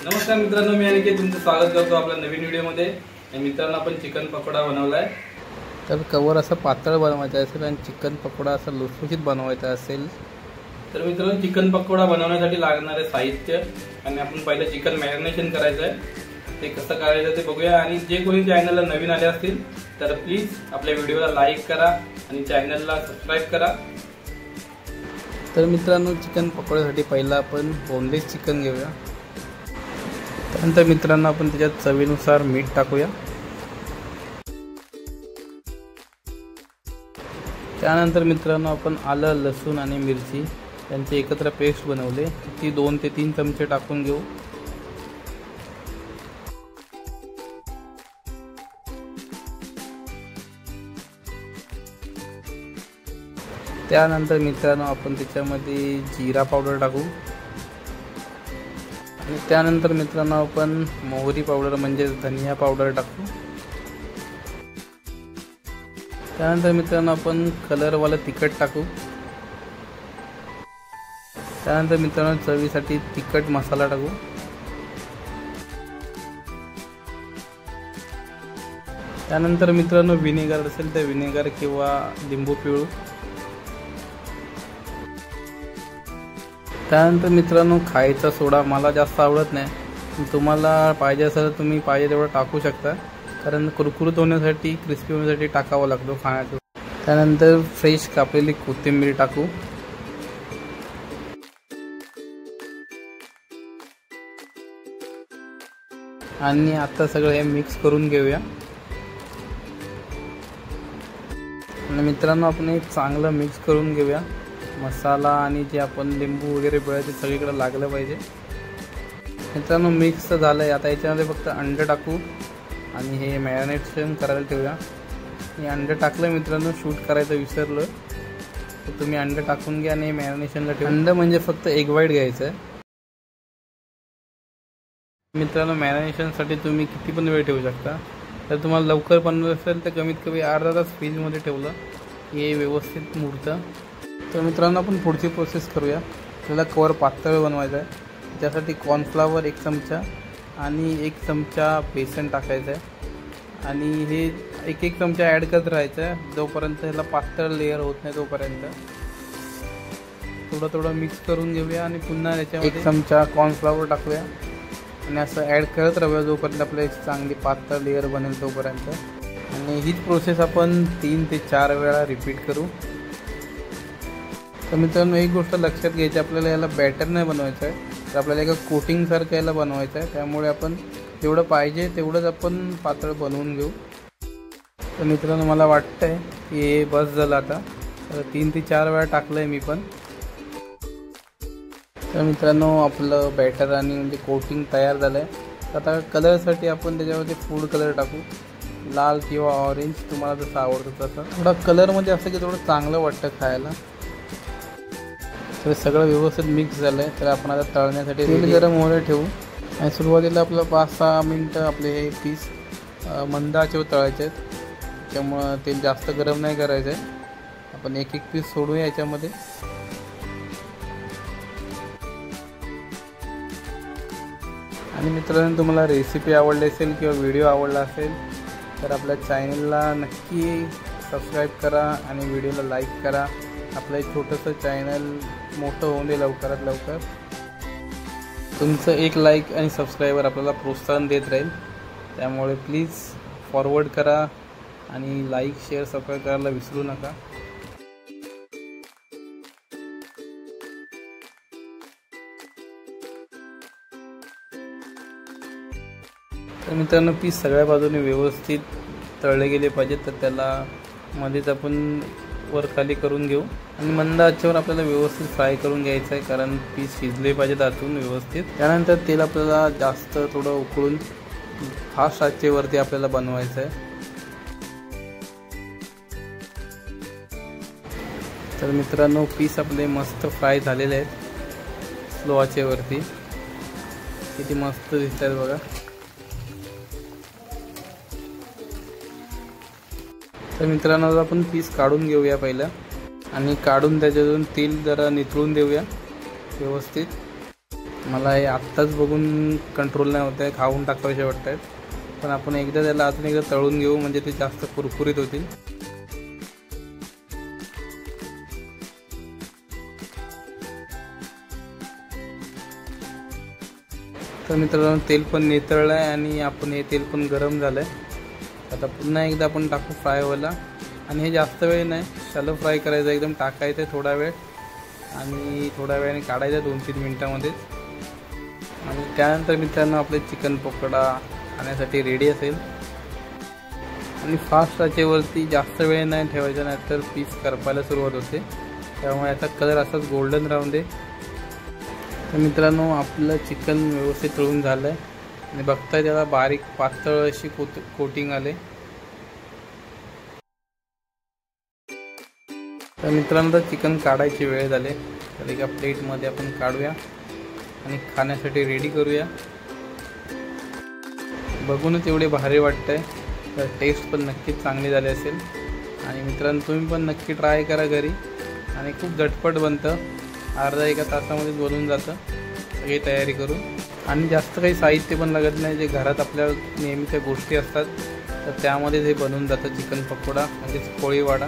नमस्कार मित्रांनो, मी अनिकेत तुमचं स्वागत करतो आपल्या नवीन व्हिडिओमध्ये। मित्रांनो, आपण चिकन पकोडा बनवलाय। तर कवर असं पातळ बनवायचं असेल आणि चिकन पकोडा असं लुसलुशीत बनवायचा असेल तर मित्रांनो, चिकन पकोडा बनवण्यासाठी लागणारे साहित्य आणि आपण पहिलं चिकन मॅरिनेशन करायचं आहे। ते कसं करायचं ते बघूया। आणि जे कोणी चॅनलला नवीन आले असतील तर प्लीज आपल्या व्हिडिओला लाईक करा आणि चॅनलला सबस्क्राईब करा। तर मित्रांनो, चिकन पकोड्यासाठी पहिला आपण बोनलेस चिकन घेऊया। त्यानंतर मित्रांनो, आपण त्याच्यात चवीनुसार मीठ टाकूया। त्यानंतर मित्रांनो, आपण आलं, लसूण आणि मिरची यांची एकत्र पेस्ट बनवले, ती 2 ते 3 चमचे टाकून घेऊ। त्यानंतर मित्रांनो, आपण त्याच्यामध्ये जिरा पावडर टाकू आणि त्यानंतर मित्रांनो, आपण मोहरी पावडर म्हणजे धनिया पावडर टाकू। त्यानंतर मित्रांनो, आपण कलरवाला तिखट टाकू। त्यानंतर मित्रांनो, चवीसाठी तिखट मसाला टाकू। त्यानंतर मित्रांनो, विनेगर असेल तर विनेगर किंवा लिंबू पिळू। त्यानंतर मित्रांनो, खायचा सोडा मला जास्त आवडत नाही, तुम्हाला पाहिजे असेल तर तुम्ही पाहिजे तेवढं टाकू शकता, कारण कुरकुरीत होण्यासाठी, क्रिस्पी होण्यासाठी टाकावा लागतो खाण्याचा। त्यानंतर फ्रेश कापलेली कोथिंबीर टाकू आणि आता सगळं हे मिक्स करून घेऊया। आणि मित्रांनो, आपण हे चांगलं मिक्स करून घेऊया। मसाला आणि जे आपण लिंबू वगैरे पिळायचे सगळीकडे लागलं पाहिजे। मित्रांनो, मिक्स झालं आहे। आता याच्यामध्ये फक्त अंडं टाकू आणि हे मॅरिनेशन करायला ठेवूया। मी अंडं टाकलं मित्रांनो, शूट करायचं विसरलं, तर तुम्ही अंडं टाकून घ्या आणि मॅरिनेशनला ठेवा। अंडं म्हणजे फक्त एग व्हाईट घ्यायचं आहे। मित्रांनो, मॅरिनेशनसाठी तुम्ही किती पण वेळ ठेवू शकता। तर तुम्हाला लवकर बनवलं असेल तर कमीत कमी अर्धा तास फ्रीजमध्ये ठेवलं हे व्यवस्थित मुरतं। तर मित्रांनो, आपण पुढची प्रोसेस करूया। त्याला कवर पातळ बनवायचं आहे। त्यासाठी कॉर्नफ्लॉवर 1 चमचा आणि 1 चमचा बेसन टाकायचं आहे आणि हे 1 चमचा ॲड करत राहायचं आहे जोपर्यंत ह्याला पातळ लेअर होत नाही तोपर्यंत। थोडं मिक्स करून घेऊया आणि पुन्हा याच्यामध्ये 1 चमचा कॉर्नफ्लॉवर टाकूया आणि असं ॲड करत राहूया जोपर्यंत आपल्याला चांगली पातळ लेअर बनेल तोपर्यंत। आणि हीच प्रोसेस आपण 3 ते 4 वेळा रिपीट करू। तर मित्रांनो, एक गोष्ट लक्षात घ्यायची, आपल्याला याला बॅटर नाही बनवायचं आहे, तर आपल्याला एका कोटिंगसारखं याला बनवायचं आहे। त्यामुळे आपण जेवढं पाहिजे तेवढंच आपण पातळ बनवून घेऊ। तर मित्रांनो, मला वाटतं आहे की हे बस झालं आता। तर 3 ते 4 वेळा टाकलं आहे मी पण। तर मित्रांनो, आपलं बॅटर आणि म्हणजे कोटिंग तयार झालं आहे। आता कलरसाठी आपण त्याच्यामध्ये फूड कलर टाकू, लाल किंवा ऑरेंज, तुम्हाला जसं आवडतं तसं। थोडा कलरमध्ये असं की थोडं चांगलं वाटतं खायला। तर सगळं व्यवस्थित मिक्स झालं आहे। तर आपण आता तळण्यासाठी तेल गरम व्हायला ठेवू आणि सुरुवातीला आपलं 5-6 मिनटं आपले हे पीस मंद आचेवर तळायचे आहेत। त्यामुळं तेल जास्त गरम नाही करायचं आहे। आपण एक पीस सोडूया याच्यामध्ये। आणि मित्रांनो, तुम्हाला रेसिपी आवडली असेल किंवा व्हिडिओ आवडला असेल तर आपल्या चॅनलला नक्की सबस्क्राईब करा आणि व्हिडिओला लाईक करा। आपलं एक छोटंसं चॅनल मोठं होऊन दे लवकरात लवकर। तुमचं एक लाईक आणि सबस्क्रायबर आपल्याला प्रोत्साहन देत राहील, त्यामुळे प्लीज फॉरवर्ड करा आणि लाईक, शेअर, सबस्क्राईब करायला विसरू नका। तर मित्रांनो, पीस सगळ्या बाजूने व्यवस्थित तळले गेले पाहिजेत, तर त्याला मध्येच आपण वर खाली करून घेऊ आणि मंद आचेवर आपल्याला व्यवस्थित फ्राय करून घ्यायचं आहे, कारण पीस शिजले पाहिजेत आतून व्यवस्थित। त्यानंतर तेल आपल्याला जास्त थोडं उकळून फास्ट आचेवरती आपल्याला बनवायचं आहे। तर मित्रांनो, पीस आपले मस्त फ्राय झालेले आहेत स्लो आचेवरती। किती मस्त दिसत आहेत बघा। तर मित्रांनो, आपण पीस काढून घेऊया पहिला आणि काढून त्याच्यातून तेल जरा निथळून देऊया व्यवस्थित। मला हे आत्ताच बघून कंट्रोल नाही होत आहे, खाऊन टाकावेसे वाटत आहेत. पण आपण एकदा त्याला अजून एकदा तळून घेऊ म्हणजे ते जास्त कुरकुरीत होतील. तर मित्रांनो तेल पण नितळलं आहे आणि आपण हे तेल पण गरम झालं आहे. आता पुन्हा एकदा आपण टाकू फ्राय व्हायला. आणि हे जास्त वेळ नाही, शॅलो फ्राय करायचं, एकदम टाकायचं थोडा वेळ आणि थोड्या वेळाने काढायचं 2-3 मिनटामध्येच. आणि त्यानंतर मित्रांनो आपले चिकन पकोडा खाण्यासाठी रेडी असेल. आणि फास्ट आचेवरती जास्त वेळ नाही ठेवायचा, नाहीतर पीस करपायला सुरुवात होते. त्यामुळे याचा कलर असाच गोल्डन राहून दे. तर मित्रांनो आपलं चिकन व्यवस्थित तळून झालं आहे आणि बघताय त्याला बारीक पातळ अशी कोटिंग आले. तर मित्रांनो चिकन काढायची वेळ झाली. तर एका प्लेटमध्ये आपण काढूया आणि खाण्यासाठी रेडी करूया. बघूनच एवढे भारी वाटतंय. तर टेस्ट पण नक्कीच चांगली झाली असेल. आणि मित्रांनो तुम्ही पण नक्की ट्राय करा घरी. आणि खूप झटपट बनतं, अर्धा-1 तासामध्ये बनून जातं सगळी तयारी करून. आणि जास्त काही साहित्य पण लागत नाही, जे घरात आपल्या नेहमीच्या गोष्टी असतात तर त्यामध्ये हे बनवून जातं चिकन पकोडा म्हणजेच कोळीवाडा.